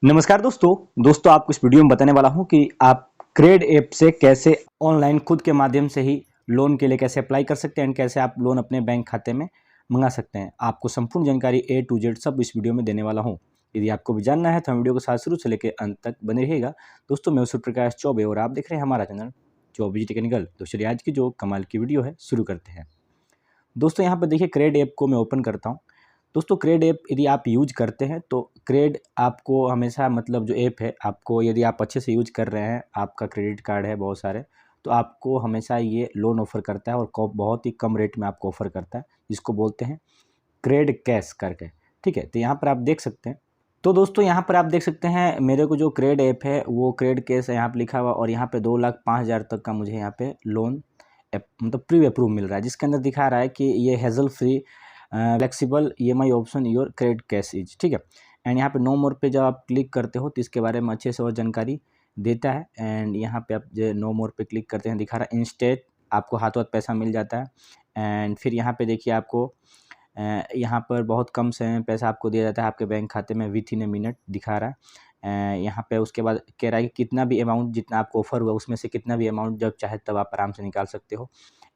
नमस्कार दोस्तों आपको इस वीडियो में बताने वाला हूं कि आप क्रेड ऐप से कैसे ऑनलाइन खुद के माध्यम से ही लोन के लिए कैसे अप्लाई कर सकते हैं एंड कैसे आप लोन अपने बैंक खाते में मंगा सकते हैं। आपको संपूर्ण जानकारी ए टू जेड सब इस वीडियो में देने वाला हूं। यदि आपको भी जानना है तो हम वीडियो को साथ शुरू से लेकर अंत तक बने रहिएगा। दोस्तों मैं सूर्य प्रकाश चौबे और आप देख रहे हैं हमारा चैनल चौबे टेक्निकल। तो चलिए आज की जो कमाल की वीडियो है शुरू करते हैं। दोस्तों यहाँ पर देखिए क्रेड ऐप को मैं ओपन करता हूँ। दोस्तों क्रेड ऐप यदि आप यूज करते हैं तो क्रेड आपको हमेशा मतलब जो ऐप है आपको यदि आप अच्छे से यूज कर रहे हैं, आपका क्रेडिट कार्ड है बहुत सारे, तो आपको हमेशा ये लोन ऑफ़र करता है और बहुत ही कम रेट में आपको ऑफ़र करता है, जिसको बोलते हैं क्रेड कैश करके। ठीक है, तो यहाँ पर आप देख सकते हैं। तो दोस्तों यहाँ पर आप देख सकते हैं मेरे को जो क्रेड ऐप है वो क्रेड कैश यहाँ पर लिखा हुआ और यहाँ पे 2,05,000 तक का मुझे यहाँ पे लोन मतलब प्री अप्रूव मिल रहा है, जिसके अंदर दिखा रहा है कि ये hassle free flexible EMI option your credit cash is. ठीक है, एंड यहाँ पे नो मोर पे जब आप क्लिक करते हो तो इसके बारे में अच्छे से और जानकारी देता है। एंड यहाँ पे आप जो नो मोर पे क्लिक करते हैं दिखा रहा है इंस्टेंट आपको हाथों हाथ पैसा मिल जाता है। एंड फिर यहाँ पे देखिए आपको यहाँ पर बहुत कम समय में पैसा आपको दिया जाता है आपके बैंक खाते में विथ इन ए मिनट दिखा रहा है। यहाँ पे उसके बाद कह रहा है कि कितना भी अमाउंट जितना आपको ऑफर हुआ उसमें से कितना भी अमाउंट जब चाहे तब आप आराम से निकाल सकते हो।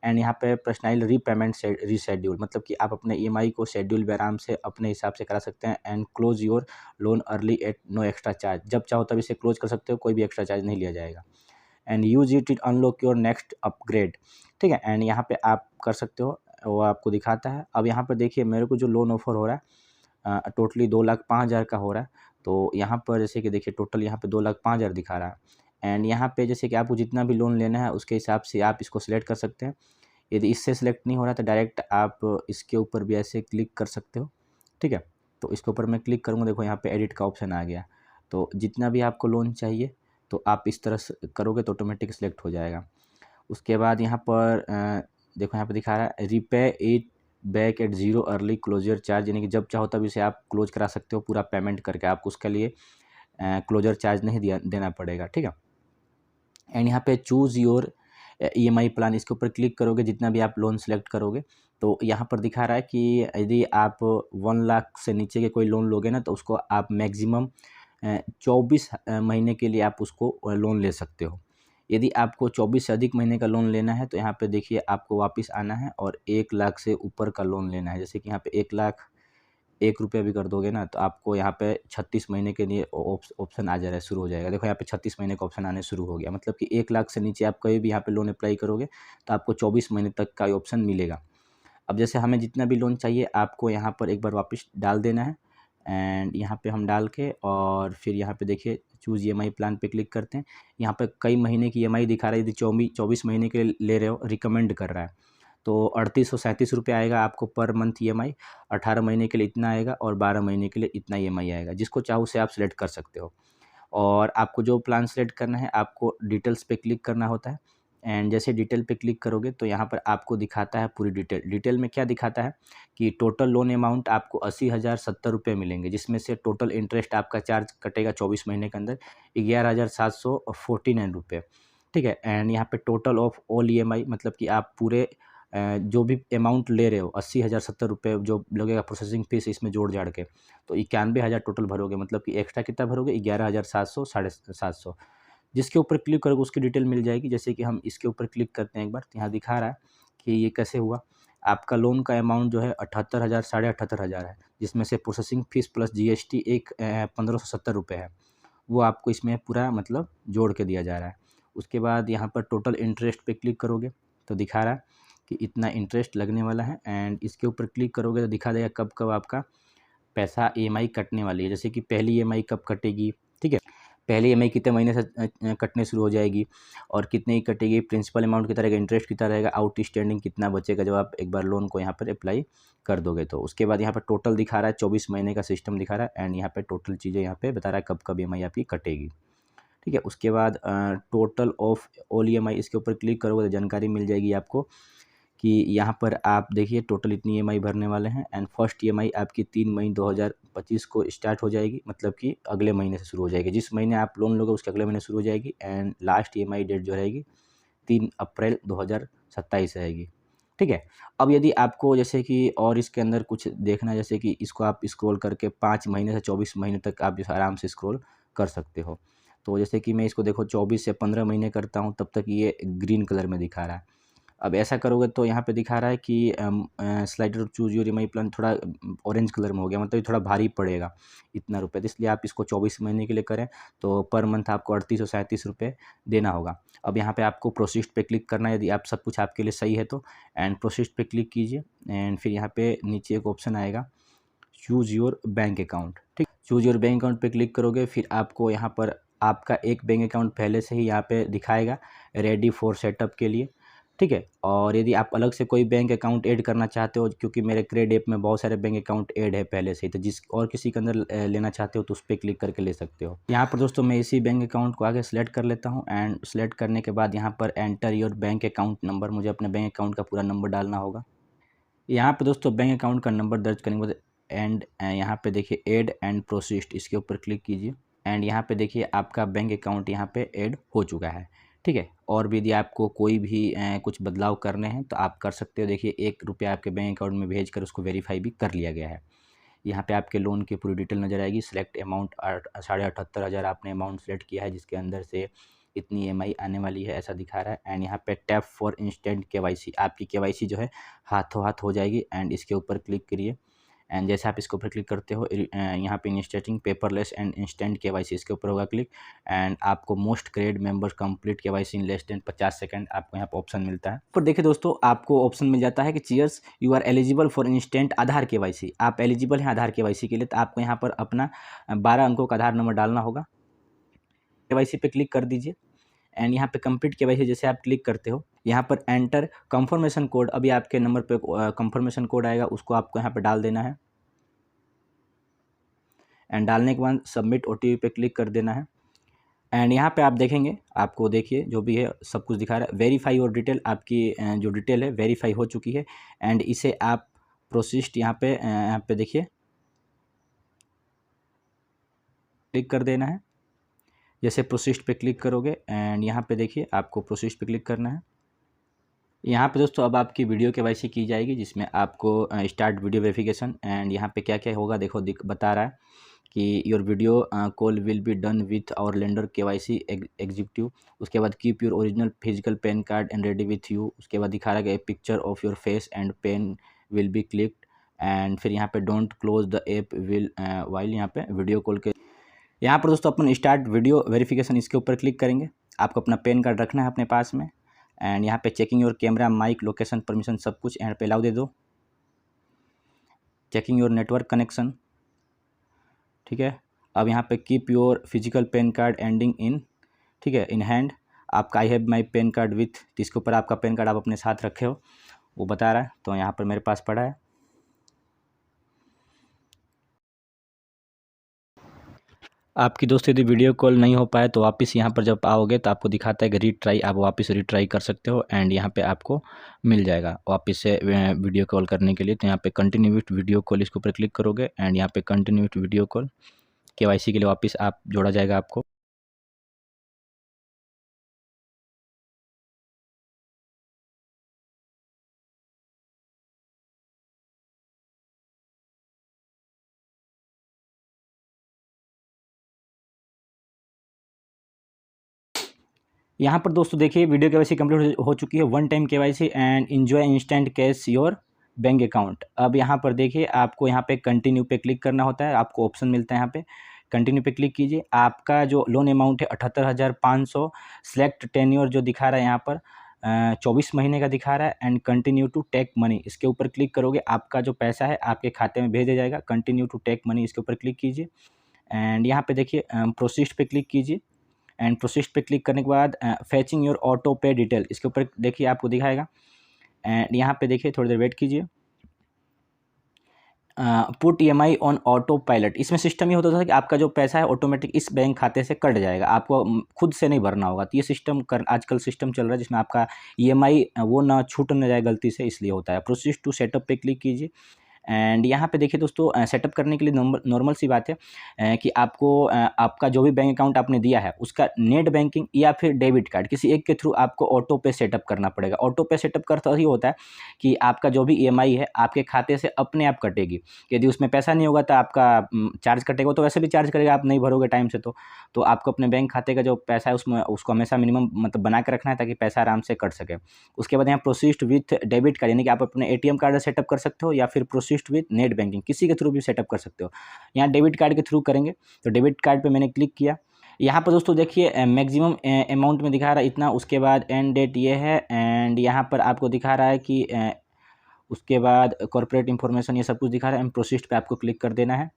एंड यहाँ पे पर्सनल रीपेमेंट रीशेड्यूल मतलब कि आप अपने ईएमआई को शेड्यूल भी आराम से अपने हिसाब से करा सकते हैं। And close your loan early at no extra charge, जब चाहो तब इसे क्लोज कर सकते हो, कोई भी एक्स्ट्रा चार्ज नहीं लिया जाएगा। And use it unlock your next upgrade. ठीक है, एंड यहाँ पे आप कर सकते हो, वो आपको दिखाता है। अब यहाँ पर देखिए मेरे को जो लोन ऑफर हो रहा है टोटली 2,05,000 का हो रहा है। तो यहाँ पर जैसे कि देखिए टोटल यहाँ पे 2,05,000 दिखा रहा है। एंड यहाँ पे जैसे कि आपको जितना भी लोन लेना है उसके हिसाब से आप इसको सिलेक्ट कर सकते हैं। यदि इससे सिलेक्ट नहीं हो रहा तो डायरेक्ट आप इसके ऊपर भी ऐसे क्लिक कर सकते हो। ठीक है, तो इसके ऊपर मैं क्लिक करूँगा, देखो यहाँ पे एडिट का ऑप्शन आ गया। तो जितना भी आपको लोन चाहिए तो आप इस तरह से करोगे तो ऑटोमेटिक सिलेक्ट हो जाएगा। उसके बाद यहाँ पर देखो यहाँ पे दिखा रहा है repay it back at zero early closure charge, यानी कि जब चाहो तब इसे आप क्लोज करा सकते हो पूरा पेमेंट करके, आपको उसके लिए क्लोजर चार्ज नहीं देना पड़ेगा। ठीक है, एंड यहाँ पे चूज़ योर ईएमआई प्लान, इसके ऊपर क्लिक करोगे जितना भी आप लोन सेलेक्ट करोगे तो यहाँ पर दिखा रहा है कि यदि आप 1 लाख से नीचे के कोई लोन लोगे ना तो उसको आप मैक्सिमम 24 महीने के लिए आप उसको लोन ले सकते हो। यदि आपको 24 से अधिक महीने का लोन लेना है तो यहाँ पे देखिए आपको वापस आना है और 1 लाख से ऊपर का लोन लेना है। जैसे कि यहाँ पे 1,01,00,000 भी कर दोगे ना तो आपको यहाँ पे 36 महीने के लिए ऑप्शन आ जा रहा है, शुरू हो जाएगा। देखो यहाँ पे 36 महीने का ऑप्शन आने शुरू हो गया, मतलब कि 1 लाख से नीचे आप कहीं भी यहाँ पे लोन अप्लाई करोगे तो आपको 24 महीने तक का ऑप्शन मिलेगा। अब जैसे हमें जितना भी लोन चाहिए आपको यहाँ पर एक बार वापस डाल देना है। एंड यहाँ पे हम डाल के और फिर यहाँ पे देखिए चूज़ ईएमआई प्लान पे क्लिक करते हैं। यहाँ पे कई महीने की ईएमआई दिखा रहा है, यदि 24 महीने के लिए ले रहे हो रिकमेंड कर रहा है तो 3837 आएगा आपको पर मंथ ईएमआई। 18 महीने के लिए इतना आएगा और 12 महीने के लिए इतना ईएमआई आएगा, जिसको चाहो उसे आप सिलेक्ट कर सकते हो। और आपको जो प्लान सेलेक्ट करना है आपको डिटेल्स पे क्लिक करना होता है। एंड जैसे डिटेल पे क्लिक करोगे तो यहाँ पर आपको दिखाता है पूरी डिटेल में क्या दिखाता है कि टोटल लोन अमाउंट आपको 80,070 मिलेंगे, जिसमें से टोटल इंटरेस्ट आपका चार्ज कटेगा 24 महीने के अंदर 11,749 रुपये। ठीक है, एंड यहाँ पे टोटल ऑफ ऑल ईएमआई मतलब कि आप पूरे जो भी अमाउंट ले रहे हो 80,070 जो लगेगा प्रोसेसिंग फीस इसमें जोड़ जाड़ के, तो 91,000 टोटल भरोगे, मतलब कि एक्स्ट्रा कितना भरोगे 11,700 750। जिसके ऊपर क्लिक करोगे उसकी डिटेल मिल जाएगी। जैसे कि हम इसके ऊपर क्लिक करते हैं एक बार तो यहाँ दिखा रहा है कि ये कैसे हुआ। आपका लोन का अमाउंट जो है 78,000 साढ़े 78,000 है, जिसमें से प्रोसेसिंग फ़ीस प्लस जीएसटी एक 1,570 है, वो आपको इसमें पूरा मतलब जोड़ के दिया जा रहा है। उसके बाद यहाँ पर टोटल इंटरेस्ट पे क्लिक करोगे तो दिखा रहा है कि इतना इंटरेस्ट लगने वाला है। एंड इसके ऊपर क्लिक करोगे तो दिखा देगा कब कब आपका पैसा ईएमआई कटने वाली है, जैसे कि पहली ईएमआई कब कटेगी। ठीक है, पहली ईएमआई कितने महीने से कटने शुरू हो जाएगी और कितने ही कटेगी, प्रिंसिपल अमाउंट कितना रहेगा, इंटरेस्ट कितना रहेगा, आउटस्टैंडिंग कितना बचेगा जब आप एक बार लोन को यहाँ पर अप्लाई कर दोगे तो। उसके बाद यहाँ पर टोटल दिखा रहा है 24 महीने का सिस्टम दिखा रहा है। एंड यहाँ पे टोटल चीज़ें यहाँ पे बता रहा है कब कब ईएमआई आपकी कटेगी। ठीक है, उसके बाद टोटल ऑफ ऑल ईएमआई इसके ऊपर क्लिक करोगे तो जानकारी मिल जाएगी आपको कि यहाँ पर आप देखिए टोटल इतनी ईएमआई भरने वाले हैं। एंड फर्स्ट ईएमआई आपकी 3 मई 2025 को स्टार्ट हो जाएगी, मतलब कि अगले महीने से शुरू हो जाएगी। जिस महीने आप लोन लोगे उसके अगले महीने शुरू हो जाएगी। एंड लास्ट ईएमआई डेट जो रहेगी 3 अप्रैल 2027 रहेगी। ठीक है। अब यदि आपको जैसे कि और इसके अंदर कुछ देखना है, जैसे कि इसको आप स्क्रॉल करके 5 महीने से 24 महीने तक आप इसे आराम से स्क्रॉल कर सकते हो। तो जैसे कि मैं इसको देखो 24 से 15 महीने करता हूँ, तब तक ये ग्रीन कलर में दिखा रहा है। अब ऐसा करोगे तो यहाँ पे दिखा रहा है कि slider choose your EMI plan थोड़ा ऑरेंज कलर में हो गया, मतलब ये थोड़ा भारी पड़ेगा इतना रुपये, तो इसलिए आप इसको 24 महीने के लिए करें तो पर मंथ आपको 38 और 37 रुपये देना होगा। अब यहाँ पे आपको प्रोसीड पे क्लिक करना है, यदि आप सब कुछ आपके लिए सही है तो, एंड प्रोसीड पे क्लिक कीजिए। एंड फिर यहाँ पे नीचे एक ऑप्शन आएगा चूज़ योर बैंक अकाउंट, ठीक। चूज़ योर बैंक अकाउंट पे क्लिक करोगे, फिर आपको यहाँ पर आपका एक बैंक अकाउंट पहले से ही यहाँ पे दिखाएगा रेडी फॉर सेटअप के लिए, ठीक है। और यदि आप अलग से कोई बैंक अकाउंट ऐड करना चाहते हो, क्योंकि मेरे क्रेड ऐप में बहुत सारे बैंक अकाउंट ऐड है पहले से ही, तो जिस और किसी के अंदर लेना चाहते हो तो उस पर क्लिक करके ले सकते हो। यहाँ पर दोस्तों मैं इसी बैंक अकाउंट को आगे सेलेक्ट कर लेता हूँ, एंड सेलेक्ट करने के बाद यहाँ पर enter your bank account number, मुझे अपने बैंक अकाउंट का पूरा नंबर डालना होगा। यहाँ पर दोस्तों बैंक अकाउंट का नंबर दर्ज करने के बाद एंड यहाँ पे देखिए ऐड एंड प्रोसीड, इसके ऊपर क्लिक कीजिए। एंड यहाँ पे देखिए आपका बैंक अकाउंट यहाँ पे ऐड हो चुका है, ठीक है। और भी यदि आपको कोई भी कुछ बदलाव करने हैं तो आप कर सकते हो। देखिए 1 रुपया आपके बैंक अकाउंट में भेज कर उसको वेरीफाई भी कर लिया गया है। यहाँ पे आपके लोन की पूरी डिटेल नज़र आएगी। सिलेक्ट अमाउंट 78,500 आपने अमाउंट सेलेक्ट किया है, जिसके अंदर से इतनी ईएमआई आने वाली है ऐसा दिखा रहा है। एंड यहाँ पे टैप फॉर इंस्टेंट केवाईसी, आपकी केवाईसी जो है हाथों हाथ हो जाएगी। एंड इसके ऊपर क्लिक करिए। एंड जैसे आप इसके ऊपर क्लिक करते हो यहाँ पे instating paperless and instant KYC, इसके ऊपर होगा क्लिक। एंड आपको most CRED members complete KYC in less than 50 second आपको यहाँ पर ऑप्शन मिलता है। पर देखिए दोस्तों, आपको ऑप्शन मिल जाता है कि cheers you are eligible for instant Aadhaar KYC, आप एलिजिबल हैं आधार केवाईसी के लिए। तो आपको यहाँ पर अपना 12 अंकों का आधार नंबर डालना होगा। केवाईसी पे क्लिक कर दीजिए। एंड यहाँ पे कंप्लीट केवाईसी जैसे आप क्लिक करते हो, यहाँ पर एंटर कंफर्मेशन कोड, अभी आपके नंबर पे कंफर्मेशन कोड आएगा, उसको आपको यहाँ पे डाल देना है। एंड डालने के बाद सबमिट ओटीपी पे क्लिक कर देना है। एंड यहाँ पे आप देखेंगे, आपको देखिए जो भी है सब कुछ दिखा रहा है। वेरीफाई और डिटेल, आपकी जो डिटेल है वेरीफाई हो चुकी है। एंड इसे आप प्रोसीड यहाँ पे देखिए क्लिक कर देना है। जैसे प्रोसीड पे क्लिक करोगे एंड यहाँ पे देखिए आपको प्रोसीड पे क्लिक करना है। यहाँ पे दोस्तों अब आपकी वीडियो केवाईसी की जाएगी, जिसमें आपको स्टार्ट वीडियो वेरिफिकेशन, एंड यहाँ पे क्या क्या होगा देखो बता रहा है कि your video call will be done with our lender KYC executive. उसके बाद keep your original physical PAN card and ready with you. उसके बाद दिखा रहा है कि picture of your face and PAN will be clicked. And फिर यहाँ पे don't close the app will while यहाँ पे वीडियो कॉल के। यहाँ पर दोस्तों अपन स्टार्ट वीडियो वेरिफिकेशन, इसके ऊपर क्लिक करेंगे। आपको अपना पैन कार्ड रखना है अपने पास में। एंड यहाँ पे checking your camera mic location permission सब कुछ यहाँ पे अलाउ दे दो। चेकिंग योर नेटवर्क कनेक्शन, ठीक है। अब यहाँ पे keep your physical PAN card ending in, ठीक है, इन हैंड। आपका I have my pan card with, जिसके ऊपर आपका पैन कार्ड आप अपने साथ रखे हो वो बता रहा है। तो यहाँ पर मेरे पास पड़ा है। आपकी दोस्त यदि वीडियो कॉल नहीं हो पाए तो वापस यहाँ पर जब आओगे तो आपको दिखाता है कि रीट्राई, आप वापस रीट्राई कर सकते हो। एंड यहाँ पे आपको मिल जाएगा वापस से वीडियो कॉल करने के लिए। तो यहाँ पे कंटिन्यू विथ वीडियो कॉल, इसके ऊपर क्लिक करोगे एंड यहाँ पे continue with video call, KYC के लिए वापस आप जोड़ा जाएगा आपको। यहाँ पर दोस्तों देखिए वीडियो केवाईसी कंप्लीट हो चुकी है। One time KYC and enjoy instant cash your bank account. अब यहाँ पर देखिए आपको यहाँ पे कंटिन्यू पे क्लिक करना होता है, आपको ऑप्शन मिलता है यहाँ पे कंटिन्यू पे क्लिक कीजिए। आपका जो लोन अमाउंट है 78,500, सिलेक्ट टेन्योर जो दिखा रहा है यहाँ पर 24 महीने का दिखा रहा है। And continue to take money, इसके ऊपर क्लिक करोगे आपका जो पैसा है आपके खाते में भेजा जाएगा। कंटिन्यू टू टेक मनी, इसके ऊपर क्लिक कीजिए। एंड यहाँ पे देखिए प्रोसीड पे क्लिक कीजिए। एंड प्रोसीड पे क्लिक करने के बाद फैचिंग योर ऑटो पे डिटेल, इसके ऊपर देखिए आपको दिखाएगा। एंड यहाँ पे देखिए थोड़ी देर वेट कीजिए। Put EMI on auto pilot, इसमें सिस्टम ये होता था कि आपका जो पैसा है ऑटोमेटिक इस बैंक खाते से कट जाएगा, आपको खुद से नहीं भरना होगा। तो ये सिस्टम आजकल सिस्टम चल रहा है जिसमें आपका ईएमआई वो ना छूट न जाए गलती से, इसलिए होता है। प्रोसीड टू सेटअप पे क्लिक कीजिए। एंड यहाँ पे देखिए दोस्तों, सेटअप करने के लिए नॉर्मल सी बात है कि आपको आपका जो भी बैंक अकाउंट आपने दिया है उसका नेट बैंकिंग या फिर डेबिट कार्ड किसी एक के थ्रू आपको ऑटो पे सेटअप करना पड़ेगा। ऑटो पे सेटअप करता ही होता है कि आपका जो भी ईएमआई है आपके खाते से अपने आप कटेगी। यदि उसमें पैसा नहीं होगा तो आपका चार्ज कटेगा, तो वैसे भी चार्ज करेगा, आप नहीं भरोगे टाइम से तो आपको अपने बैंक खाते का जो पैसा है उसमें उसको हमेशा मिनिमम मतलब बना के रखना है ताकि पैसा आराम से कट सके। उसके बाद यहाँ प्रोसीड विथ डेबिट कार्ड, यानी कि आप अपने एटीएम कार्ड से सेटअप कर सकते हो या फिर प्रोसीड विथ नेट बैंकिंग किसी के थ्रू भी सेटअप कर सकते हो। यहाँ डेबिट कार्ड के थ्रू करेंगे तो डेबिट कार्ड पे मैंने क्लिक किया। यहाँ पर दोस्तों देखिए मैक्सिमम अमाउंट में दिखा रहा है इतना, उसके बाद एंड डेट ये है एंड यहाँ पर आपको दिखा रहा है कि उसके बाद कॉर्पोरेट इन्फॉर्मेशन ये सब कुछ दिखा रहा है। प्रोसीड पे आपको क्लिक कर देना है।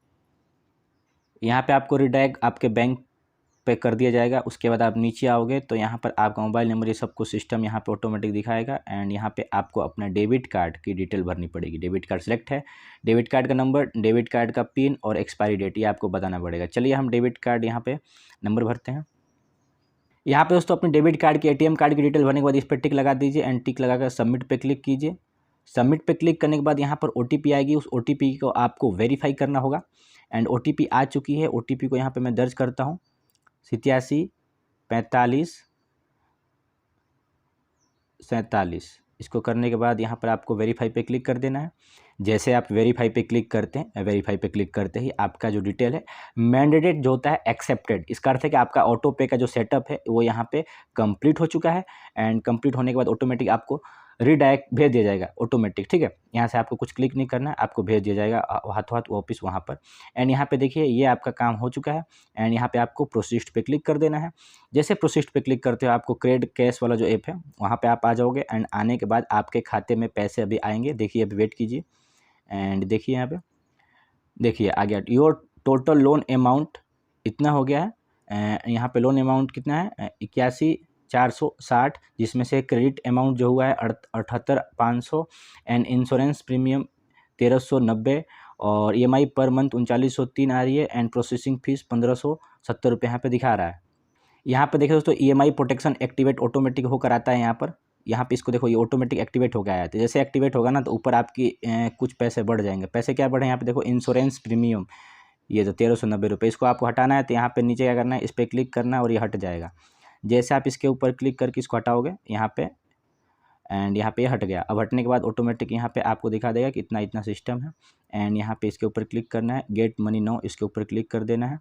यहाँ पे आपको रिडायरेक्ट आपके बैंक पे कर दिया जाएगा। उसके बाद आप नीचे आओगे तो यहाँ पर आपका मोबाइल नंबर ये सब कुछ सिस्टम यहाँ पे ऑटोमेटिक दिखाएगा एंड यहाँ पे आपको अपना डेबिट कार्ड की डिटेल भरनी पड़ेगी। डेबिट कार्ड सेलेक्ट है, डेबिट कार्ड का नंबर, डेबिट कार्ड का पिन और एक्सपायरी डेट ये आपको बताना पड़ेगा। चलिए हम डेबिट कार्ड यहाँ पे नंबर भरते हैं। यहाँ पे दोस्तों अपने डेबिट कार्ड की एटीएम कार्ड की डिटेल भरने के बाद इस पर टिक लगा दीजिए एंड टिक लगाकर सबमिट पे क्लिक कीजिए। सबमिट पे क्लिक करने के बाद यहाँ पर OTP आएगी, उस OTP को आपको वेरीफाई करना होगा एंड OTP आ चुकी है। OTP को यहाँ पे मैं दर्ज करता हूँ 874547। इसको करने के बाद यहाँ पर आपको वेरीफाई पे क्लिक कर देना है। जैसे आप वेरीफाई पे क्लिक करते हैं, वेरीफाई पे क्लिक करते ही आपका जो डिटेल है मैंडेटेड जो होता है एक्सेप्टेड, इसका अर्थ है कि आपका ऑटो पे का जो सेटअप है वो यहाँ पे कंप्लीट हो चुका है एंड कंप्लीट होने के बाद ऑटोमेटिक आपको रीडायरेक्ट भेज दिया जाएगा ऑटोमेटिक। ठीक है, यहाँ से आपको कुछ क्लिक नहीं करना है, आपको भेज दिया जाएगा हाथों हाथ वापस वहाँ पर। एंड यहाँ पे देखिए ये आपका काम हो चुका है एंड यहाँ पे आपको प्रोसीड पे क्लिक कर देना है। जैसे प्रोसीड पे क्लिक करते हो आपको क्रेड कैश वाला जो ऐप है वहाँ पे आप आ जाओगे एंड आने के बाद आपके खाते में पैसे अभी आएंगे। देखिए अभी वेट कीजिए एंड देखिए यहाँ पे देखिए आ गया योर टोटल लोन अमाउंट इतना हो गया है। यहाँ पे लोन अमाउंट कितना है 81,460, जिसमें से क्रेडिट अमाउंट जो हुआ है 78,500 एंड इंश्योरेंस प्रीमियम 1,390 और EMI पर मंथ 3903 आ रही है एंड प्रोसेसिंग फीस 1,570 रुपये यहाँ पे दिखा रहा है। यहाँ पे देखिए दोस्तों EMI प्रोटेक्शन एक्टिवेट ऑटोमेटिक होकर आता है। यहाँ पे इसको देखो ये ऑटोमेटिक एक्टिवेट हो गया है। तो जैसे एक्टिवेट होगा ना तो ऊपर आपकी कुछ पैसे बढ़ जाएंगे। पैसे क्या बढ़े यहाँ पे देखो इंश्योरेंस प्रीमियम ये तो 1,390 रुपये, इसको आपको हटाना है तो यहाँ पे नीचे क्या करना है इस पर क्लिक करना है और ये हट जाएगा। जैसे आप इसके ऊपर क्लिक करके इसको हटाओगे यहाँ पे एंड यहाँ पे हट गया। अब हटने के बाद ऑटोमेटिक यहाँ पे आपको दिखा देगा कि इतना इतना सिस्टम है एंड यहाँ पे इसके ऊपर क्लिक करना है गेट मनी नाउ, इसके ऊपर क्लिक कर देना है।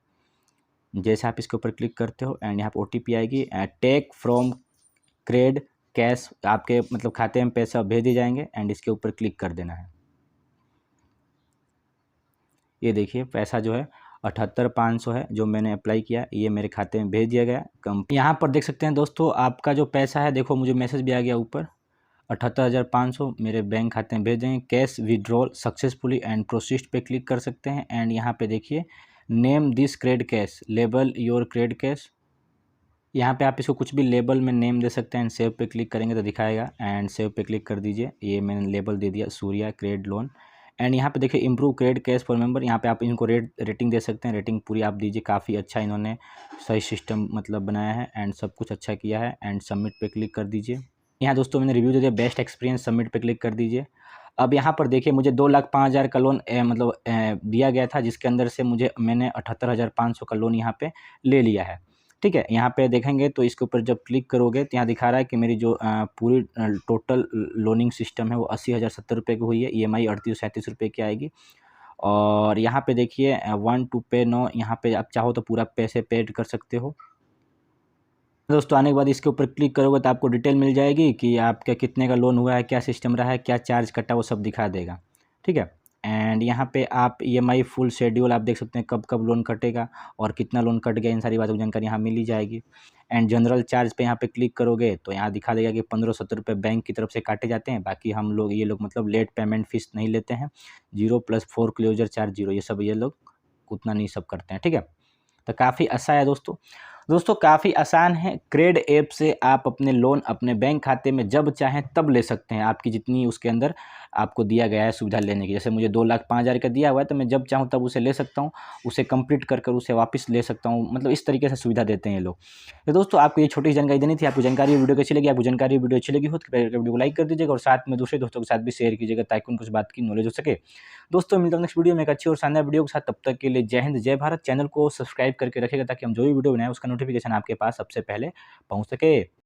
जैसे आप इसके ऊपर क्लिक करते हो एंड यहाँ पे OTP आएगी टेक फ्रॉम क्रेड कैश, आपके मतलब खाते में पैसा भेज दिए जाएंगे एंड इसके ऊपर क्लिक कर देना है। ये देखिए पैसा जो है 78,500 है जो मैंने अप्लाई किया, ये मेरे खाते में भेज दिया गया। यहाँ पर देख सकते हैं दोस्तों आपका जो पैसा है, देखो मुझे मैसेज भी आ गया ऊपर 78,500 मेरे बैंक खाते में भेज देंगे। Cash withdrawal successfully and proceed पे क्लिक कर सकते हैं एंड यहाँ पे देखिए name this CRED cash, label your CRED cash, यहाँ पे आप इसको कुछ भी लेबल में नेम दे सकते हैं एंड सेव पे क्लिक करेंगे तो दिखाएगा एंड सेव पे क्लिक कर दीजिए। ये मैंने लेबल दे दिया सूर्या क्रेड लोन एंड यहाँ पे देखिए improve CRED cash for member, यहाँ पे आप इनको रेटिंग दे सकते हैं। रेटिंग पूरी आप दीजिए, काफ़ी अच्छा इन्होंने सही सिस्टम मतलब बनाया है एंड सब कुछ अच्छा किया है एंड सबमिट पे क्लिक कर दीजिए। यहाँ दोस्तों मैंने रिव्यू दे दिया बेस्ट एक्सपीरियंस, सबमिट पे क्लिक कर दीजिए। अब यहाँ पर देखिए मुझे 2,05,000 का लोन दिया गया था जिसके अंदर से मैंने 78,500 का लोन यहाँ पे ले लिया है। ठीक है, यहाँ पे देखेंगे तो इसके ऊपर जब क्लिक करोगे तो यहाँ दिखा रहा है कि मेरी जो पूरी टोटल लोनिंग सिस्टम है वो 80,070 रुपये की हुई है। EMI 38-37 रुपये की आएगी और यहाँ पे देखिए 1 to pay नो, यहाँ पे आप चाहो तो पूरा पैसे पेड कर सकते हो। दोस्तों आने के बाद इसके ऊपर क्लिक करोगे तो आपको डिटेल मिल जाएगी कि आपका कितने का लोन हुआ है, क्या सिस्टम रहा है, क्या चार्ज कटा, वो सब दिखा देगा। ठीक है, एंड यहाँ पे आप EMI फुल शेड्यूल आप देख सकते हैं कब कब लोन कटेगा और कितना लोन कट गया, इन सारी बातों की जानकारी यहाँ मिल ही जाएगी। एंड जनरल चार्ज पे यहाँ पे क्लिक करोगे तो यहाँ दिखा देगा कि 1,570 रुपये बैंक की तरफ से काटे जाते हैं। बाकी ये लोग मतलब लेट पेमेंट फीस नहीं लेते हैं। 0 + फोरक्लोजर चार्ज 0, ये सब ये लोग उतना नहीं सब करते हैं। ठीक है, तो काफ़ी अच्छा है दोस्तों काफ़ी आसान है। क्रेड ऐप से आप अपने लोन अपने बैंक खाते में जब चाहें तब ले सकते हैं। आपकी जितनी उसके अंदर आपको दिया गया है सुविधा लेने की। जैसे मुझे 2,05,000 का दिया हुआ है, तो मैं जब चाहूँ तब उसे ले सकता हूँ, उसे कंप्लीट कर कर उसे वापस ले सकता हूँ। मतलब इस तरीके से सुविधा देते हैं ये लोग। तो दोस्तों आपको ये छोटी सी जानकारी देनी थी। आपको जानकारी वीडियो कैसी लगी? आपको जानकारी वीडियो अच्छी लगी हो तो वीडियो को लाइक कर दीजिएगा और साथ में दूसरे दोस्तों के साथ भी शेयर कीजिएगा, ताकि उनको इस बात की नॉलेज हो सके। दोस्तों मिलता हूँ नेक्स्ट वीडियो में एक अच्छी और शानदार वीडियो के साथ। तब तक के लिए जय हिंद, जय भारत। चैनल को सब्सक्राइब करके रखिएगा, ताकि हम जो भी वीडियो बनाएं उसका नोटिफिकेशन आपके पास सबसे पहले पहुँच सके।